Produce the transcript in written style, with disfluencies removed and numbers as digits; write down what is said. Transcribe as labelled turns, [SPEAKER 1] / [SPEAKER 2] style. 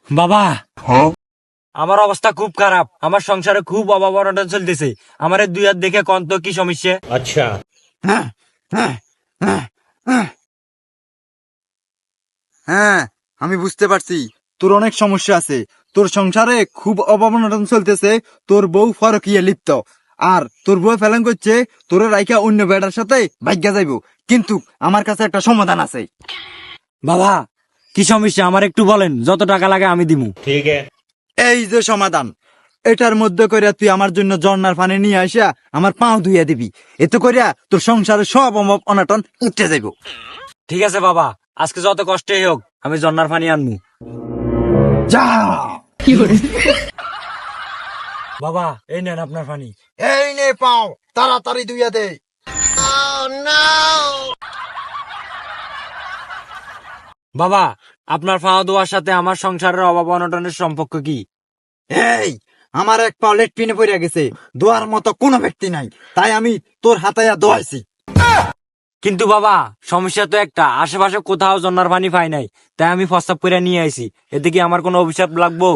[SPEAKER 1] বাবা, আমার অবস্থা খুব খারাপ। আমার সংসারে খুব অভাব অনটন চলতেছে। আমার দুই হাত দেখে কোন তো কি সমস্যা?
[SPEAKER 2] अच्छा।
[SPEAKER 3] হ্যাঁ, আমি বুঝতে পারছি তোর অনেক সমস্যা আছে। তোর সংসারে খুব অভাব অনটন চলতেছে। তোর বউ ফরকিয়ে লিপ্ত, আর তোর বউ ফেলান করছে তোর রাইখা অন্য বেড়ার সাথে ভাগ্যা যাইব। কিন্তু আমার কাছে একটা সমাধান আছে।
[SPEAKER 1] বাবা, কি সমস্যা আমার একটু বলেন, যত টাকা লাগে আমি দিমু।
[SPEAKER 2] ठीक है।
[SPEAKER 3] এই যে সমাধান, এটার মধ্যে করিয়া তুই আমার জন্য ঝর্ণার পানি নিয়ে আসিয়া আমার পাও ধুইয়া দিবি। এতে করিয়া তোর সংসারে সব অভাব অনটন উঠতে যাইব।
[SPEAKER 1] ঠিক আছে বাবা, আজকে যত কষ্টই হোক আমি জন্নার পানি আনমু।
[SPEAKER 3] যা,
[SPEAKER 1] বাবা এই নেন আপনার পানি।
[SPEAKER 3] এই নে পাও, তাড়াতাড়ি ধুইয়া দে।
[SPEAKER 1] বাবা, আপনার পাও ধোয়ার সাথে আমার সংসারের অভাব অনটনের সম্পর্ক কি?
[SPEAKER 3] এই, আমার এক পা লেট্রিনে পড়ে গেছে, দোয়ার মতো কোনো ব্যক্তি নাই, তাই আমি তোর হাতাইয়া দোয়াইছি।
[SPEAKER 1] কিন্তু বাবা, সমস্যা তো একটা, আশেপাশে কোথাও জন্নার পানি পাই নাই, তাই আমি প্রস্তাব করে নিয়ে আইছি। এতে কি আমার কোনো অভিশাপ লাগবো?